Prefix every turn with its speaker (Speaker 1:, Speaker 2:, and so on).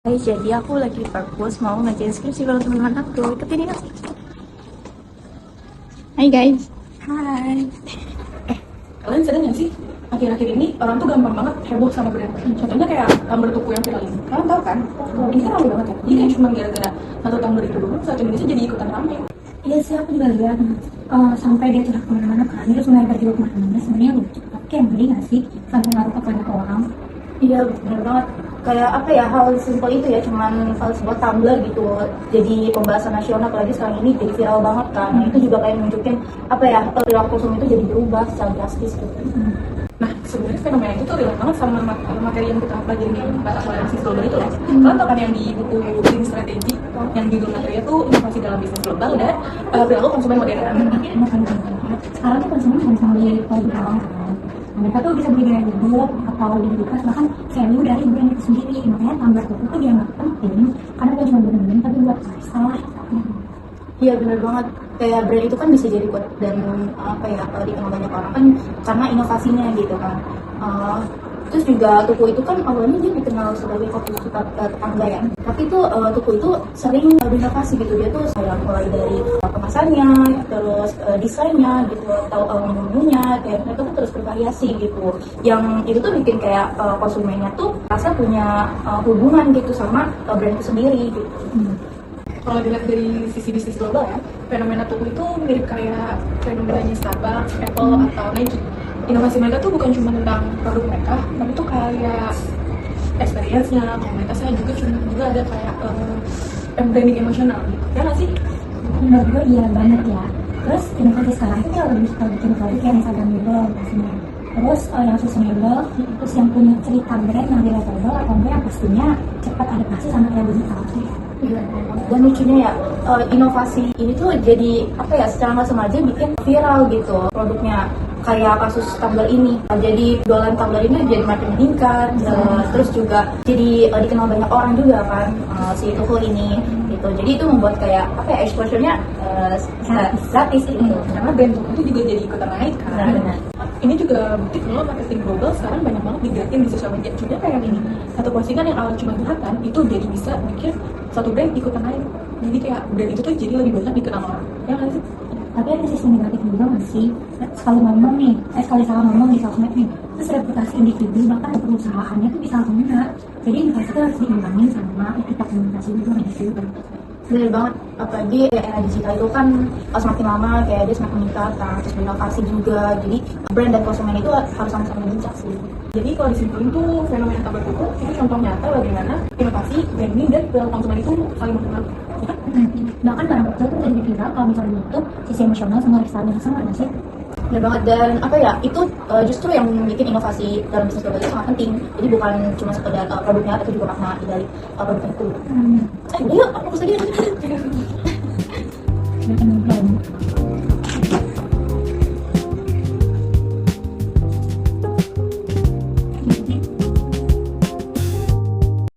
Speaker 1: Guys, jadi aku lagi di perpus mau ngerjain skripsi kalau teman-teman aku ikutin ya. Hai guys. Hai.
Speaker 2: Kalian sadar nggak sih, akhir-akhir ini orang tuh gampang banget heboh sama brand. Contohnya kayak tumbler tuku yang viral ini. Kalian tahu kan? Ini kan ramai banget ya. Jadi kayak cuma gara-gara satu tumbler itu dulu, satu Indonesia jadi ikutan ramai.
Speaker 3: Iya sih, aku juga lihat sampai dia tidak kemana-mana kan, terus menyebar juga kemana-mana. Sebenarnya lucu, tapi kayak beli nggak sih sampai ngaruh ke banyak orang.
Speaker 1: Iya benar banget. Kayak apa ya, hal simpel itu ya, cuman hal sebuah tumbler gitu jadi pembahasan nasional, apalagi sekarang ini jadi viral banget kan. Nah, itu juga kayak nunjukin apa ya, perilaku konsumen itu jadi berubah secara drastis gitu.
Speaker 2: Nah, sebenarnya fenomena itu tuh relate banget sama materi yang kita pelajari di mata kuliah bisnis global itu loh. Kalian tahu kan yang di buku Building Strategy, yang judul materinya tuh inovasi dalam bisnis global dan perilaku konsumen modern.
Speaker 3: Sekarang tuh konsumen bukan cuma beli produk doang kan. Mereka tuh bisa beli gaya hidup atau di bekas, bahkan value dari brand itu sendiri. Makanya tumbler tuh dianggap penting karena bukan cuma brand tapi buat lifestyle.
Speaker 1: Iya benar banget. Kayak brand itu kan bisa jadi kuat dan apa ya, dikenal banyak orang kan karena inovasinya gitu kan. Terus juga Tuku itu kan awalnya dia dikenal sebagai kopi tetangga ya. Tapi itu Tuku itu sering berinovasi gitu. Dia tuh saya mulai dari kemasannya, terus desainnya gitu, atau menunya, kayak mereka tuh terus bervariasi gitu. Yang itu tuh bikin kayak konsumennya tuh rasa punya hubungan gitu sama brand itu sendiri gitu.
Speaker 2: Kalau dilihat dari sisi bisnis global ya, fenomena Tuku itu mirip kayak fenomenanya Starbucks, Apple, atau Nike. Inovasi mereka tuh bukan cuma tentang produk mereka, tapi tuh kayak experience-nya, komunitasnya juga ada kayak branding emosional gitu. Ya nggak sih?
Speaker 3: Menurut gue iya banget ya. Terus inovasi sekarang tuh kalau lebih suka bikin produk yang Instagramable pastinya. Terus yang sustainable, terus yang punya cerita brand yang relatable, atau enggak yang pastinya cepat adaptasi sama kayak digital.
Speaker 1: Dan lucunya ya, inovasi ini tuh jadi apa ya, secara nggak sengaja bikin viral gitu produknya. Kayak kasus tumbler ini, jadi jualan tumbler ini jadi makin meningkat, terus juga jadi dikenal banyak orang juga kan, si Tuku ini gitu. Jadi itu membuat kayak apa ya, exposure-nya gratis gitu.
Speaker 2: Karena brand Tuku itu juga jadi ikutan naik kan.
Speaker 1: Benar-benar.
Speaker 2: Ini juga bukti kalau marketing global sekarang banyak banget digerakin di sosial media. Contohnya kayak ini, satu postingan yang awal cuma curhatan itu jadi bisa bikin satu brand ikutan naik. Jadi kayak brand itu tuh jadi lebih banyak dikenal orang. Ya nggak sih?
Speaker 3: Tapi ada sisi negatif juga nggak sih? Sekali salah ngomong di sosmed nih, terus reputasi individu bahkan perusahaannya tuh bisa kena. Jadi inovasi itu harus diimbangin sama etika komunikasi juga nggak sih?
Speaker 1: Bener banget, apalagi era digital itu kan semakin lama kayak dia semakin meningkat kan, terus berinovasi juga. Jadi brand dan konsumen itu harus sama-sama bincang sih.
Speaker 2: Jadi kalau disimpulin tuh fenomena tumbler Tuku itu contoh nyata bagaimana inovasi, branding, dan perilaku konsumen itu saling berpengaruh. Ya kan?
Speaker 3: Bahkan barang betul tuh jadi viral kalau misalnya YouTube sisi emosional sama lifestyle yang sama nggak sih?
Speaker 1: Bener banget, dan apa ya, itu justru yang bikin inovasi dalam bisnis global itu sangat penting. Jadi bukan cuma sekedar produknya, tapi juga makna dari produknya itu. Yuk, fokus lagi.
Speaker 3: Bikin brand.